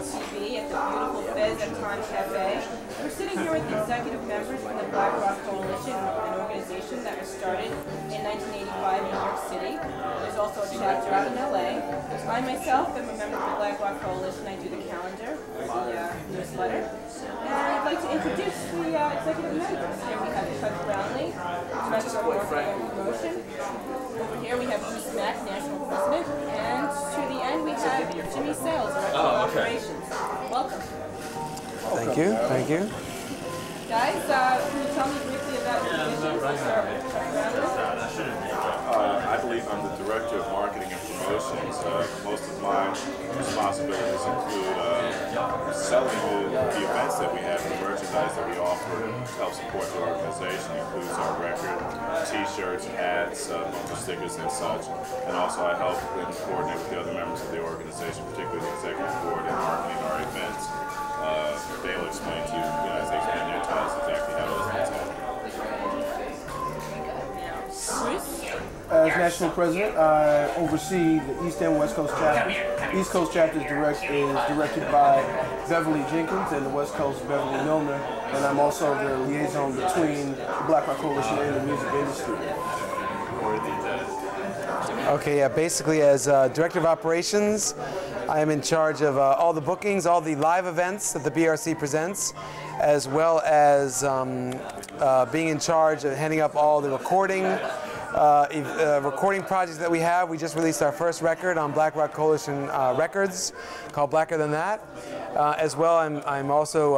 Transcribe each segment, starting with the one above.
TV at the beautiful Fez at Time Cafe. We're sitting here with the executive members from the Black Rock Coalition, an organization that was started in 1985 in New York City. There's also a chapter out in LA. I myself am a member of the Black Rock Coalition. I do the calendar, the newsletter. And I'd like to introduce the executive members. Here we have Chuck Brownlee, Director of Marketing and Promotion. Over here we have Mack, National President. And to the end we have Jimmy Sales, Director of Operations. Welcome. Thank you. Thank you. Guys, can you tell me briefly about your vision? I believe I'm the Director of Marketing and Promotions. Most of my responsibilities include selling the events that we have and the merchandise that we offer to help support the organization. It includes our record, t-shirts, hats, bumper stickers, and such. And also I help and coordinate with the other members of the organization, particularly the executive board, in marketing our events. They'll explain to you guys, they can their titles exactly how those things happen. As National President, I oversee the East and West Coast chapter. East Coast chapter is directed by Beverly Jenkins, and the West Coast Beverly Milner. And I'm also the liaison between the Black Rock Coalition and the music industry. Okay, yeah, basically as Director of Operations, I am in charge of all the bookings, all the live events that the BRC presents, as well as being in charge of heading up all the recording projects that we have. We just released our first record on Black Rock Coalition Records called Blacker Than That. As well, I'm also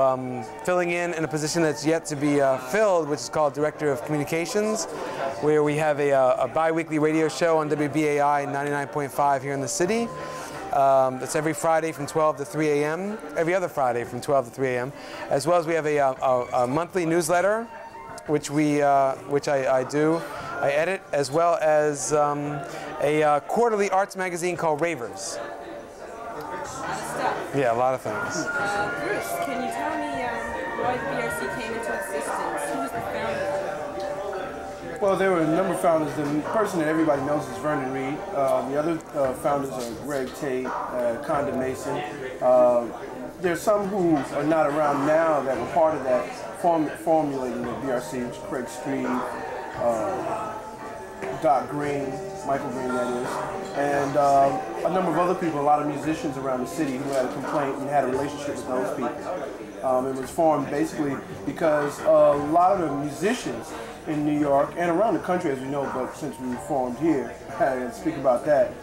filling in a position that's yet to be filled, which is called Director of Communications, where we have a bi-weekly radio show on WBAI 99.5 here in the city. That's every Friday from 12 to 3 a.m., every other Friday from 12 to 3 a.m. As well as we have a monthly newsletter, which I do. I edit, as well as a quarterly arts magazine called Ravers. Yeah, a lot of things. Bruce, can you tell me why the BRC came into existence? Who was the founder? Well, there were a number of founders. The person that everybody knows is Vernon Reed. The other founders are Greg Tate, Conda Mason. There's some who are not around now that were part of that formulating the BRC, which is Craig Street, Doc Green, Michael Green, that is, and a number of other people, a lot of musicians around the city who had a complaint and had a relationship with those people. It was formed basically because a lot of the musicians in New York and around the country, as we know, but since we formed here and speak about that,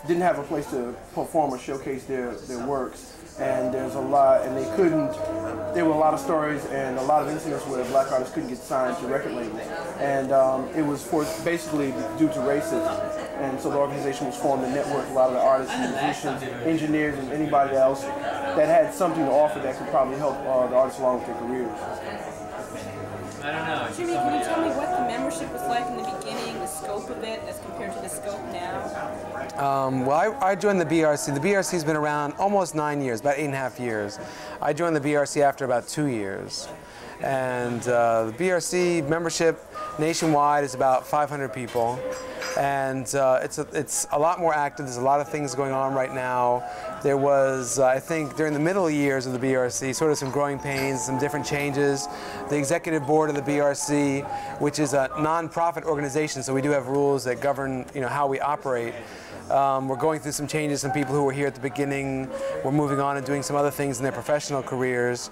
didn't have a place to perform or showcase their works. And there's a lot, and there were a lot of stories and a lot of incidents where black artists couldn't get signed to record labels. And it was basically due to racism. And so the organization was formed to network a lot of the artists, musicians, engineers, and anybody else that had something to offer that could probably help the artists along with their careers. I don't know. Jimmy, can you tell me what the membership was like in the beginning, the scope of it, as compared to the scope now? Well, I joined the BRC. The BRC's been around almost 9 years, about 8.5 years. I joined the BRC after about 2 years. And the BRC membership nationwide is about 500 people. And it's a lot more active. There's a lot of things going on right now. There was, I think, during the middle years of the BRC, sort of some growing pains, some different changes. The executive board of the BRC, which is a non-profit organization, so we do have rules that govern, how we operate. We're going through some changes. Some people who were here at the beginning were moving on and doing some other things in their professional careers.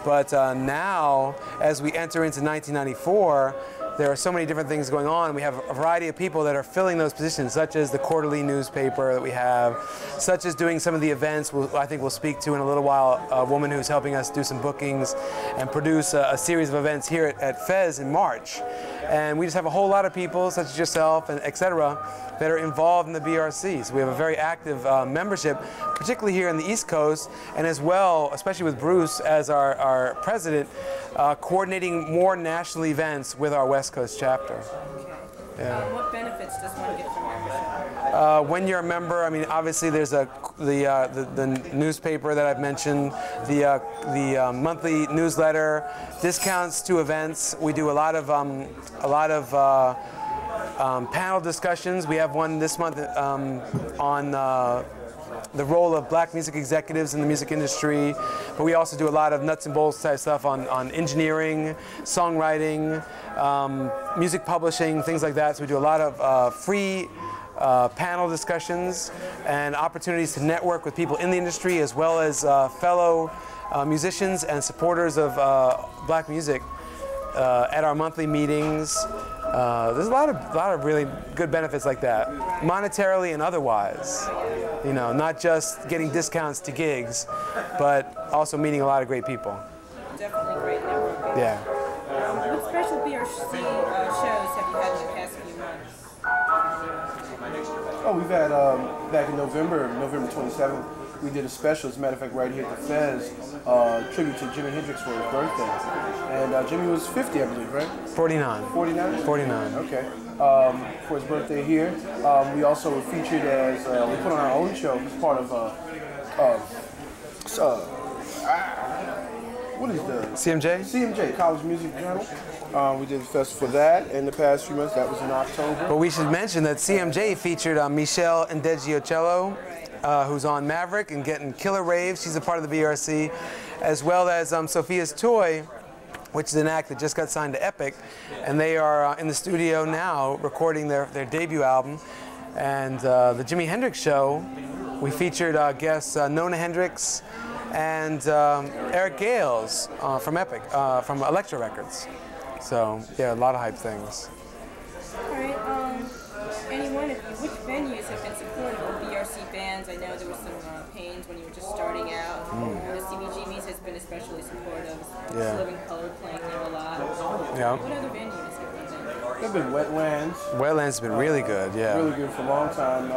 But now, as we enter into 1994, there are so many different things going on. We have a variety of people that are filling those positions, such as the quarterly newspaper that we have, such as doing some of the events I think we'll speak to in a little while, a woman who's helping us do some bookings and produce a series of events here at Fez in March. And we just have a whole lot of people, such as yourself and et cetera, that are involved in the BRC. So we have a very active membership, particularly here in the East Coast, and as well, especially with Bruce as our president, coordinating more national events with our West Coast chapter. Okay. Yeah. What benefits does one get from membership? When you're a member, I mean, obviously there's the newspaper that I've mentioned, the monthly newsletter, discounts to events. We do a lot of panel discussions. We have one this month on the role of black music executives in the music industry, but we also do a lot of nuts and bolts type stuff on engineering, songwriting, music publishing, things like that. So we do a lot of free panel discussions and opportunities to network with people in the industry as well as fellow musicians and supporters of black music at our monthly meetings. There's a lot of really good benefits like that, monetarily and otherwise. You know, not just getting discounts to gigs, but also meeting a lot of great people. Definitely great networking. Yeah. What special BRC shows have you had in the past few months? Oh, we've had, back in November 27th, we did a special, as a matter of fact, right here at the Fez, tribute to Jimi Hendrix for his birthday. And Jimmy was 50, I believe, right? 49. 49? 49. Okay. For his birthday here. We also were featured as, we put on our own show as part of, what is the? CMJ? CMJ, College Music Journal. We did a fest for that in the past few months. That was in October. But we should mention that CMJ featured Michelle Indegiocello, who's on Maverick and getting killer raves. She's a part of the BRC, as well as Sophia's Toy, which is an act that just got signed to Epic, and they are in the studio now recording their debut album. And the Jimi Hendrix show, we featured guests Nona Hendrix and Eric Gales from Epic, from Elektra Records. So yeah, a lot of hype things. All right. Anyone of you, which venues have been supportive of BRC bands? I know there was some pains when you were just starting out. The CBGB's has been especially supportive. Yeah. Living Color playing there a lot. Yeah. What other venues have you been? There have been Wetlands. Wetlands has been really good, yeah. Really good for a long time.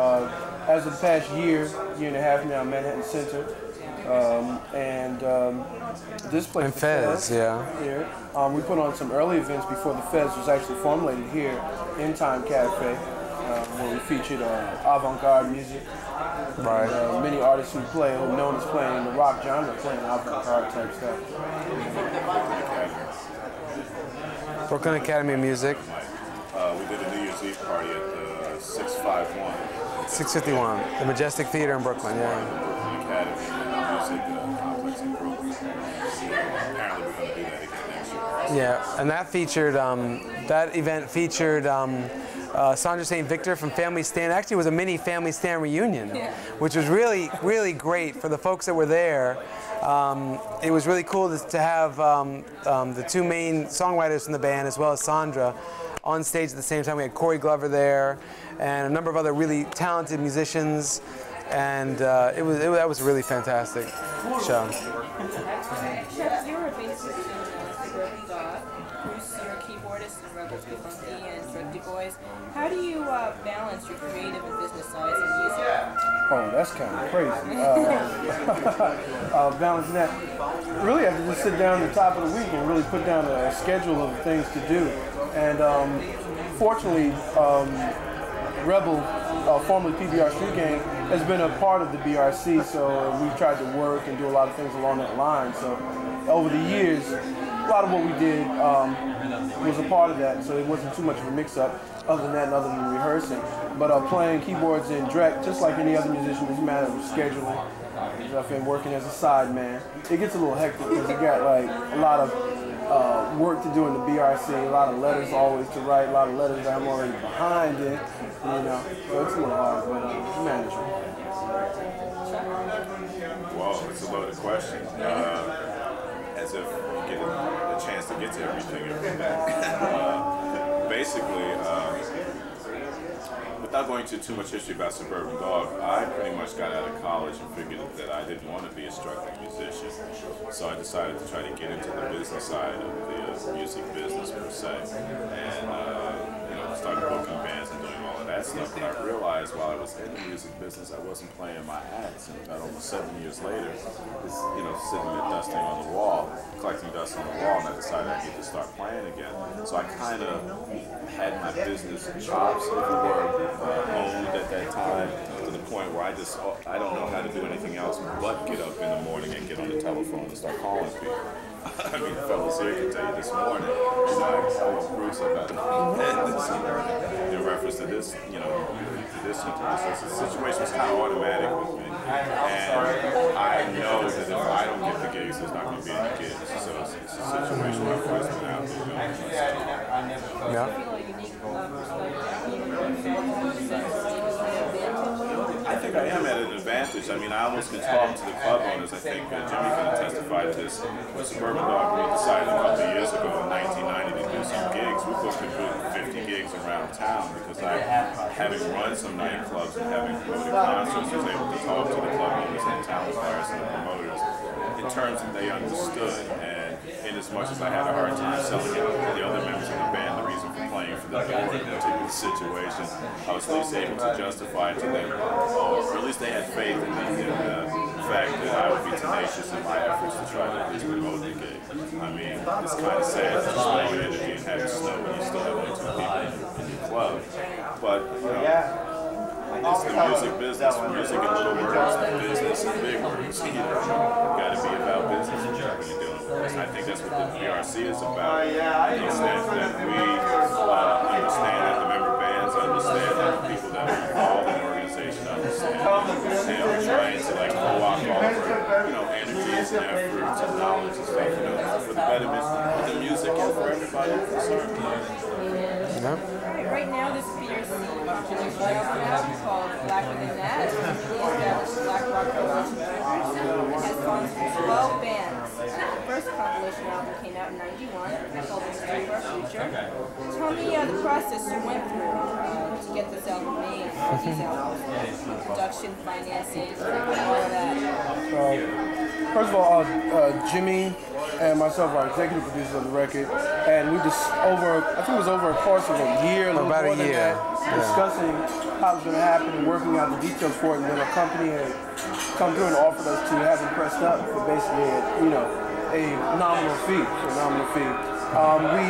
As of the past year and a half now, Manhattan Center. This place, And Fez, yeah. Here. We put on some early events before the Fez was actually formulated here in Time Cafe, where we featured avant-garde music. Right. And, many artists who play, who are known as playing in the rock genre, playing avant-garde type stuff. Brooklyn Academy of Music. We did a New Year's Eve party at the 651. 651, the Majestic Theater in Brooklyn, yeah. Academy Music Complex in Brooklyn. Apparently we're going to do that again next year. Yeah, and that featured, that event featured Sandra St. Victor from Family Stand. Actually, it was a mini Family Stand reunion, which was really, really great for the folks that were there. It was really cool to have the two main songwriters from the band, as well as Sandra, on stage at the same time. We had Corey Glover there, and a number of other really talented musicians, and that was a really fantastic show. Chuck, you're a bassist in Suburban God. Bruce, you're a keyboardist in Rebels Get Funky and Thrifty Boys. How do you balance your creative and business sides in music? Oh, that's kind of crazy. Balancing that. Really have to just sit down at the top of the week and really put down a schedule of things to do. And fortunately, Rebel, formerly PBR Street Gang, has been a part of the BRC, so we've tried to work and do a lot of things along that line. So over the years, a lot of what we did was a part of that, so it wasn't too much of a mix-up other than that and other than rehearsing. But playing keyboards in direct, just like any other musician, it's a matter of scheduling. I've been working as a side man. It gets a little hectic because you got like a lot of work to do in the BRC, a lot of letters always to write, a lot of letters that I'm already behind in, you know. So it's a little hard, but manageable. Well, it's a loaded question. As if you get a chance to get to everything every day. Basically, without going into too much history about Suburban Dog, I pretty much got out of college and figured that I didn't want to be a struggling musician. So I decided to try to get into the business side of the music business per se, and started booking bands and doing all of that stuff. But I realized while I was in the music business, I wasn't playing my hats. And about almost 7 years later, it's, sitting there dusting on the wall, collecting dust on the wall, and I decided I needed to start playing again. So I kind of had my business chops, if you were, honed at that time, to the point where I don't know how to do anything else but get up in the morning and get on the telephone and start calling people. I mean, fellas here can tell you this morning, I was Bruce about in reference to this, to listen to this. The situation was kind of automatic with me. And I know that if I don't get the gigs, there's not going to be any gigs. So it's a situation where I've always been out there doing it. Yeah. I think I am at an advantage. I mean, I almost been talking to the club owners. I think Jimmy can testify to this. When Suburban Dog Group decided a couple of years ago in 1990 to do some gigs, we booked a good 50 gigs around town because I, having run some nightclubs and having promoted concerts, was able to talk to the club owners and the town players and the promoters in terms that they understood. And in as much as I had a hard time selling it to the other members of the band, the reason for playing for the board in that particular situation, I was at least able to justify to them, or at least they had faith in the fact that I would be tenacious in my efforts to try to at least promote the gig. I mean, it's kind of sad to just throw energy and having snow when you still have only 2 people in your club. But, you know, it's the music business. Music in little words, business in big words. You know, got to be about business when you're dealing with this. I think that's what the BRC is about. It's that we understand that the member bands understand that the people that are involved in the organization understand. And we're trying to like co-opt all of our, you know, energies and efforts and knowledge and stuff, you know, for the betterment of the music and for everybody concerned. Right now, this BRC album called Blacker Than That is established Black Rock Production Records. It has songs from 12 bands. The first compilation album came out in '91. It's called The Street of Our Future. Tell me the process you went through to get this album made, these albums, production, financing, all of that. First of all, Jimmy and myself are executive producers of the record, and we just I think it was over a course of a year, about a year, discussing how it was going to happen and working out the details for it. And then a company had come through and offered us to have it pressed up for basically, a nominal fee. We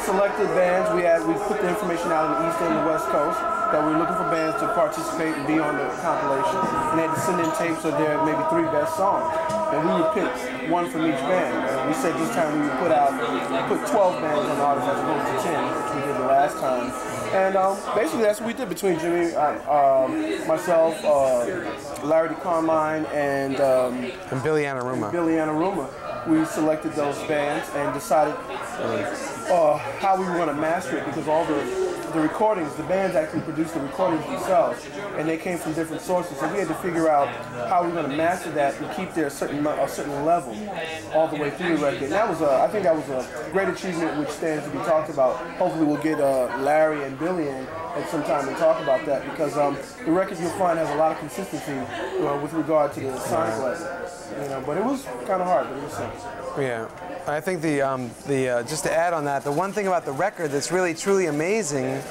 selected bands. We put the information out on the East and the West Coast that we were looking for bands to participate and be on the compilation. And they had to send in tapes of their maybe 3 best songs. And we would pick one from each band. And we said this time we would put 12 bands on the artist as opposed to 10, which we did the last time. And basically that's what we did between Jimmy, myself, Larry Carmine, and Billy Anaruma. We selected those bands and decided how we were going to master it, because all the recordings, the bands actually produced the recordings themselves, and they came from different sources. So we had to figure out how we were going to master that and keep there a certain level all the way through the record. And that was I think that was a great achievement which stands to be talked about. Hopefully we'll get Larry and Billy in at some time and talk about that, because the record you'll find has a lot of consistency with regard to the sonic level. But it was kind of hard, but it was simple. Yeah, I think just to add on that, the one thing about the record that's really truly amazing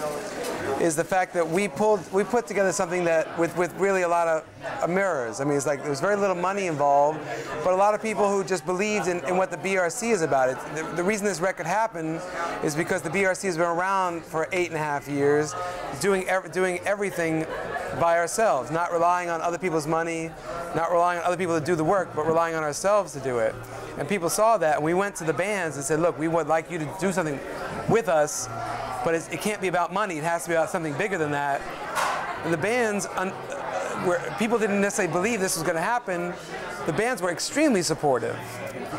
is the fact that we put together something that with really a lot of mirrors. I mean, it's like there's very little money involved, but a lot of people who just believed in what the BRC is about. The reason this record happened is because the BRC has been around for 8.5 years, doing everything by ourselves, not relying on other people's money, not relying on other people to do the work, but relying on ourselves to do it. And people saw that, and we went to the bands and said, look, we would like you to do something with us, but it can't be about money. It has to be about something bigger than that. And the bands, where people didn't necessarily believe this was going to happen, the bands were extremely supportive.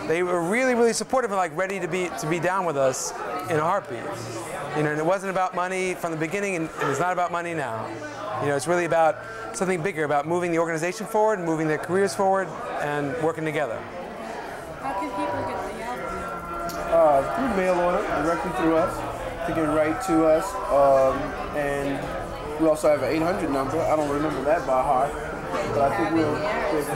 They were really, really supportive and like ready to be down with us in a heartbeat. And it wasn't about money from the beginning, and it's not about money now. It's really about something bigger, about moving the organization forward, moving their careers forward, and working together. How can people get the album? Through mail order, directly through us. They can write to us, and we also have an 800 number. I don't remember that by heart, but I think we'll. It's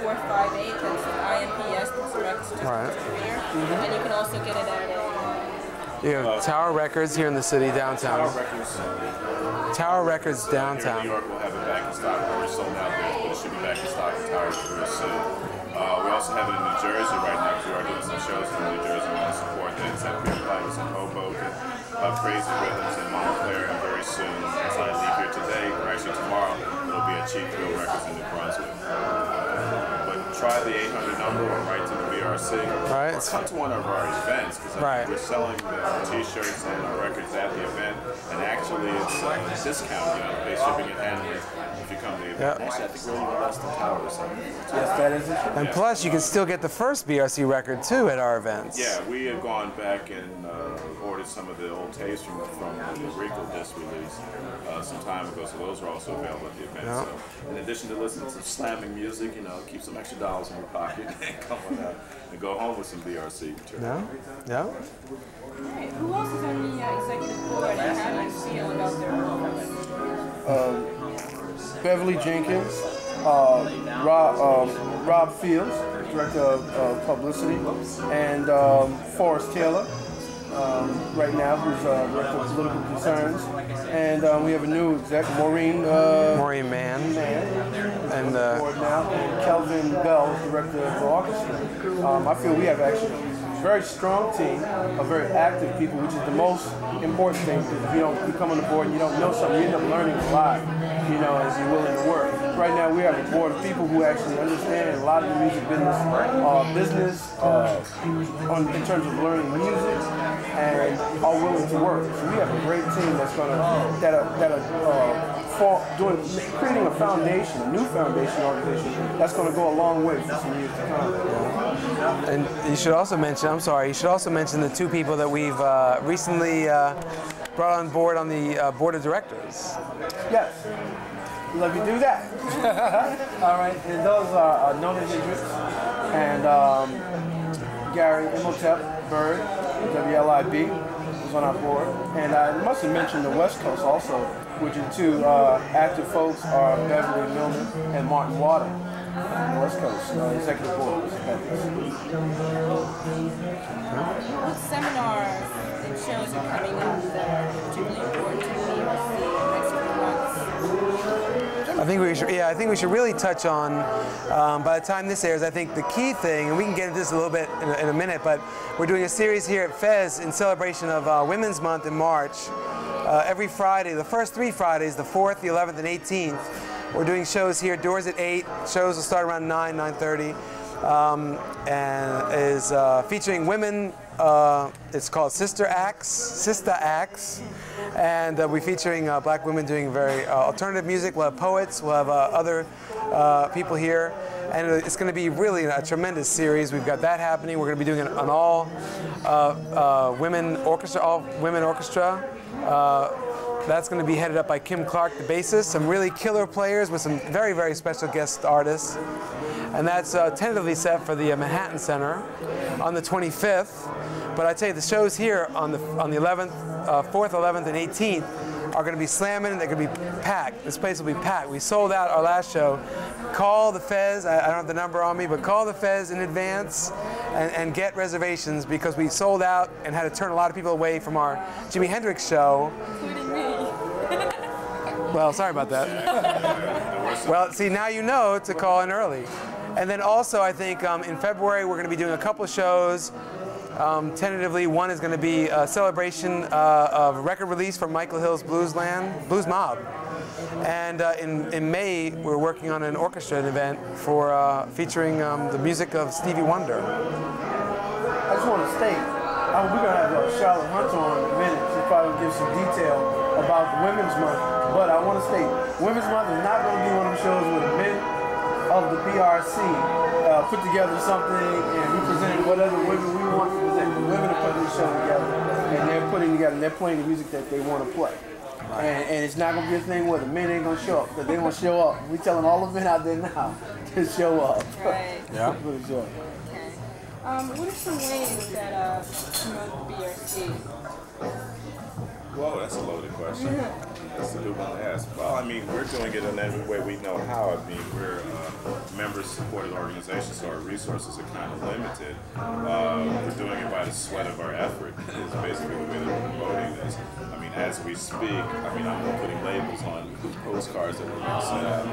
800-234-8458. That's IMPS, that's the record distributor. And you can also get it at Tower Records here in the city, downtown. Tower Records downtown. New York will have it back in stock. We're sold out there, but it should be back in stock in Tower real soon. We also have it in New Jersey right now, because we are doing some shows in New Jersey. We want to support that. It's at Pier Plywood in Hoboken, Crazy Rhythms in Montclair, and very soon, as I leave here today, or actually tomorrow, it'll be at Cheap Thrill Records in New Brunswick. But try the 800 number or write to the BRC. Or come to one of our events, because we're selling the t-shirts and our records at Usually it's discounted, pay shipping and handling if you come to the event. Actually, I think we're even less than Tower or something. Yes, that is it. And plus, you can still get the first BRC record too at our events. Yeah, we have gone back and ordered some of the old tapes from the Rico disc release some time ago, so those are also available at the event. Yeah. So, in addition to listening to some slamming music, keep some extra dollars in your pocket and come on out and go home with some BRC material. Yeah. Alright, who else is on the executive board and how do you feel about their performance? Beverly Jenkins, Rob Fields, Director of Publicity, and Forrest Taylor, right now, who's Director of Political Concerns. And we have a new exec, Maureen Mann. And board now, and Kelvin Bell, Director of the Orchestra. I feel we have actually a very strong team of very active people, which is the most important thing. Because if you come on the board and you don't know something, you end up learning a lot, as you're willing to work. Right now, we have a board of people who actually understand a lot of the music business, in terms of learning music, and are willing to work. So we have a great team that's creating a foundation, a new foundation organization that's going to go a long way for some years to come. And you should also mention, the two people that we've recently brought on board on the board of directors. Yes. Let me do that. All right, and those are Nona Hendricks and Gary Imhotep Bird, WLIB, was on our board. And I must have mentioned the West Coast also, which the two active folks are Beverly Milner and Martin Water on the West Coast, executive board. What seminars and shows are coming up that are particularly important to the next few months? I think we should really touch on, by the time this airs, I think the key thing, and we can get into this a little bit in a minute, but we're doing a series here at Fez in celebration of Women's Month in March. Every Friday, the first 3 Fridays, the 4th, the 11th, and 18th, we're doing shows here, doors at 8, shows will start around 9:30, and is featuring women. It's called Sister Acts, and we're featuring black women doing very alternative music. We'll have poets, we'll have other people here, and it's going to be really a tremendous series. We've got that happening. We're going to be doing an all women orchestra. That's going to be headed up by Kim Clark, the bassist. Some really killer players with some very, very special guest artists. And that's tentatively set for the Manhattan Center on the 25th. But I tell you, the shows here on the 11th, 4th, 11th, and 18th are going to be slamming. They're going to be packed. This place will be packed. We sold out our last show. Call the Fez. I don't have the number on me, but call the Fez in advance and get reservations, because we sold out and had to turn a lot of people away from our Jimi Hendrix show. Including me. Well, sorry about that. Well, see, now you know to call in early. And then also, I think in February, we're going to be doing a couple of shows. Tentatively, one is going to be a celebration of a record release from Michael Hill's Blues Mob. And in May, we're working on an orchestra event for featuring the music of Stevie Wonder. I just want to state, we're going to have Charlotte Hunt on in a minute. She'll probably give some detail about Women's Month. But I want to state, Women's Month is not going to be one of the shows where the men of the BRC put together something and we presented whatever women we want to present. The women are putting the show together, and they're putting together, and they're playing the music that they want to play. And it's not going to be a thing where the men ain't going to show up, because they won't show up. We're telling all the men out there now to show up. Right. Yeah. For the show. Okay. What are some ways that promote BRC? Whoa, that's a loaded question. That's a good one to ask. Well, I mean, we're doing it in every way we know how. I mean, we're member-supported organizations, so our resources are kind of limited. We're doing it by the sweat of our effort, is basically the way that we're promoting this. I mean, as we speak, I'm putting labels on postcards that we're going to send out.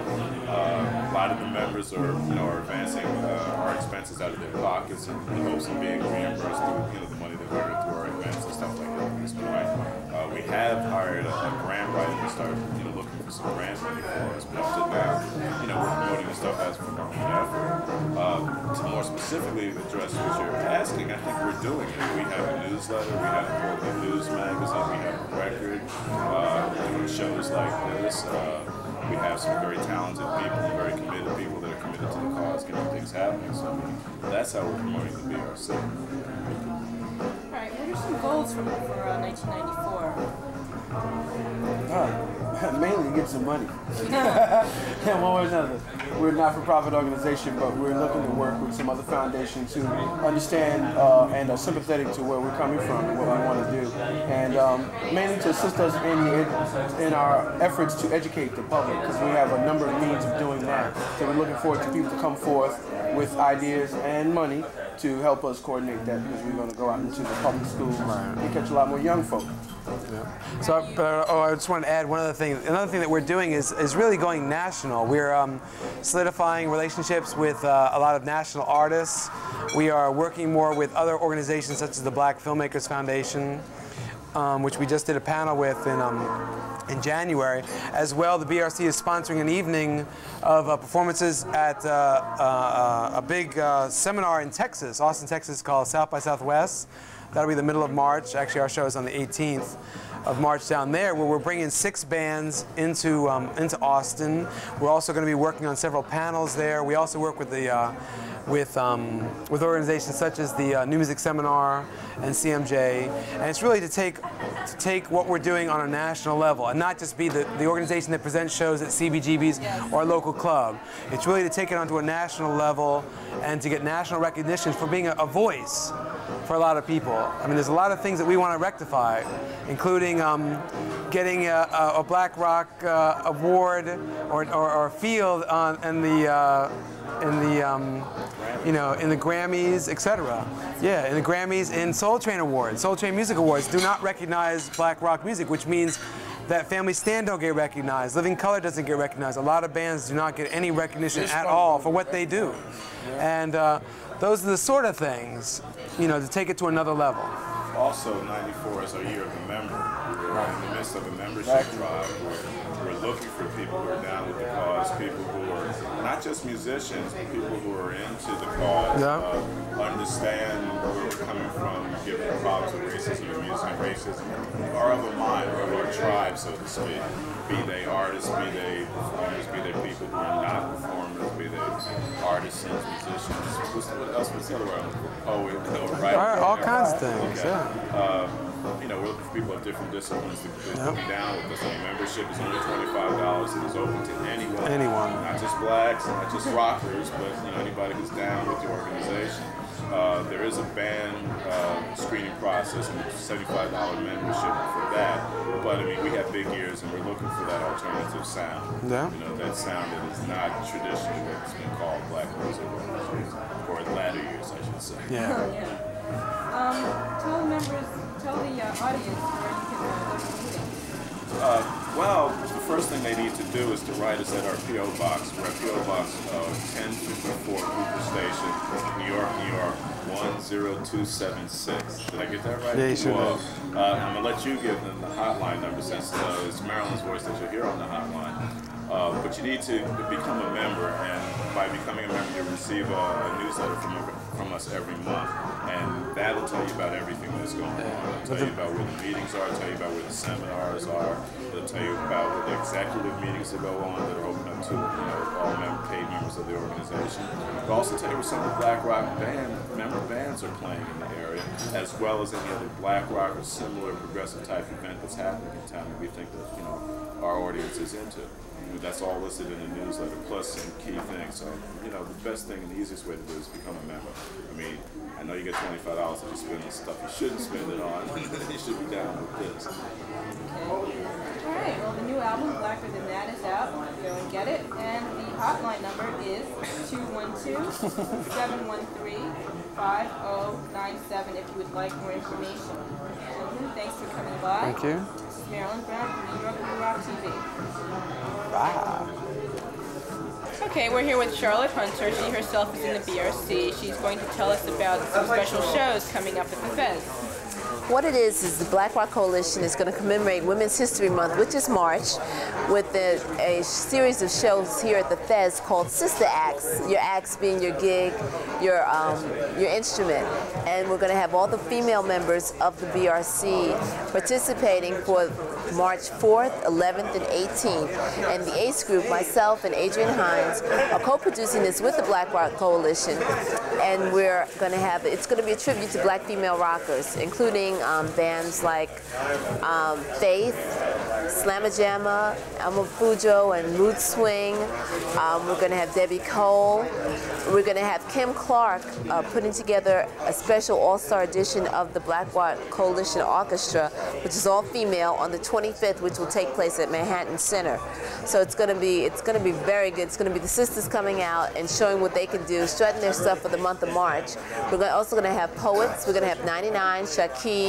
A lot of the members are advancing our expenses out of their pockets in the hopes of being reimbursed through the money that we earn through our events and stuff like that at this point. We have hired a grant writer to start looking for some grant money for us, but up to now, we're promoting the stuff as from our own effort. To more specifically address what you're asking, I think we're doing it. We have a newsletter, we have a quarterly news magazine, we have a record. shows like this. We have some very talented people, very committed people that are committed to the cause, getting things happening. So that's how we're promoting the BRC. All right, what are some goals for 1994? Mainly to get some money. Yeah, one way or another. We're a not-for-profit organization, but we're looking to work with some other foundations who understand and are sympathetic to where we're coming from and what we want to do, and mainly to assist us in our efforts to educate the public, because we have a number of means of doing that. So we're looking forward to people to come forth with ideas and money to help us coordinate that, because we're going to go out into the public schools and catch a lot more young folk. Yeah. So, I just want to add one other thing. Another thing that we're doing is really going national. We're solidifying relationships with a lot of national artists. We are working more with other organizations such as the Black Filmmakers Foundation, which we just did a panel with in January. As well, the BRC is sponsoring an evening of performances at a big seminar in Texas, Austin, Texas, called South by Southwest. That'll be the middle of March. Actually, our show is on the 18th of March down there, where we're bringing 6 bands into Austin. We're also going to be working on several panels there. We also work with the with organizations such as the New Music Seminar and CMJ, and it's really to take what we're doing on a national level and not just be the organization that presents shows at CBGB's or a local club. It's really to take it onto a national level and to get national recognition for being a voice for a lot of people. I mean, there's a lot of things that we want to rectify, including getting a Black Rock award or field in the Grammys, etc. Yeah, in the Grammys, in Soul Train Awards. Soul Train Music Awards do not recognize Black rock music, which means that Family Stand don't get recognized. Living Color doesn't get recognized. A lot of bands do not get any recognition at all for what they do. And those are the sort of things, to take it to another level. Also, 94 is our year of the member. We're in the midst of a membership drive. We're looking for people who are down with the cause, people who are not just musicians, but people who are into the cause, understand where we're coming from, given the problems of racism and music and racism, are of a mind, or of our tribe, so to speak. Be they artists, be they performers, be they people who are not performers, be they artisans, musicians. What's the other word? Poet, writer. All kinds of things, okay. Yeah. We're looking for people of different disciplines to be down with us. Our membership is only $25 and is open to anyone. Not just blacks, not just rockers, but anybody who's down with the organization. There is a band screening process and a $75 membership for that. But we have big ears and we're looking for that alternative sound. Yeah. That sound that is not traditionally what's been called black music or latter years, I should say. Yeah. Tell the audience where you can go to the meeting. Well, the first thing they need to do is to write us at our P.O. Box. We're at P.O. Box 1054 Cooper Station, New York, 10276. Did I get that right? Yeah, you should. Well, I'm going to let you give them the hotline number, since it's Marilyn's voice that you'll hear on the hotline. But you need to become a member, and by becoming a member, you'll receive a newsletter from us every month, and that'll tell you about everything that's going on. It'll tell you about where the meetings are, tell you about where the seminars are, it'll tell you about what the executive meetings that go on that are open up to all paid members of the organization. It'll also tell you where some of the Black Rock member bands are playing in the area, as well as any other Black Rock or similar progressive type event that's happening in town that we think that our audience is into. That's all listed in the newsletter, plus some key things. So, the best thing and the easiest way to do is become a member. I know you get $25 if you spend on stuff you shouldn't spend it on. You should be down with this. Okay. All right. Well, the new album, Blacker Than That, is out. Go and get it. And the hotline number is 212-713-5097 if you would like more information. Gentlemen, thanks for coming by. Thank you. This is Marilyn Brown from New York New Rock TV. Wow. Okay, we're here with Charlotte Hunter. She herself is in the BRC. She's going to tell us about some special shows coming up at the Fez. What it is the Black Rock Coalition is going to commemorate Women's History Month, which is March, with a series of shows here at the Fez called Sister Acts. Your acts being your gig, your instrument, and we're going to have all the female members of the BRC participating for March 4th, 11th, and 18th. And the ACE group, myself and Adrian Hines, are co-producing this with the Black Rock Coalition, and we're going to have it's going to be a tribute to Black female rockers, including bands like Faith, Slamma Jamma, Elma Fujo, and Mood Swing. We're going to have Debbie Cole. We're going to have Kim Clark putting together a special all-star edition of the Black Rock Coalition Orchestra, which is all female, on the 25th, which will take place at Manhattan Center. So it's going to be very good. It's going to be the sisters coming out and showing what they can do, strutting their stuff for the month of March. We're also going to have poets. We're going to have 99, Shaki,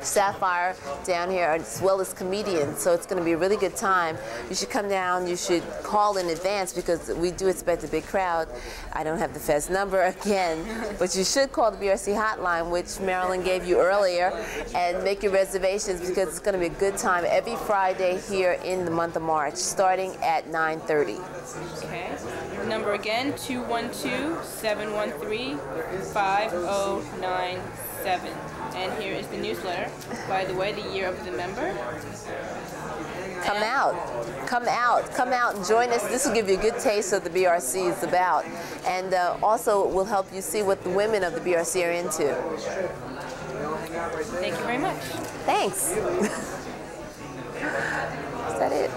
Sapphire down here, as well as comedians. So it's going to be a really good time. You should come down. You should call in advance, because we do expect a big crowd. I don't have the Fez number again, but you should call the BRC hotline, which Marilyn gave you earlier, and make your reservations, because it's going to be a good time every Friday here in the month of March, starting at 9:30. Okay. Number again, 212-713-5097. And here is the newsletter. By the way, the year of the member. Come out and join us. This will give you a good taste of what the BRC is about, and also will help you see what the women of the BRC are into. Thank you very much. Thanks. Is that it?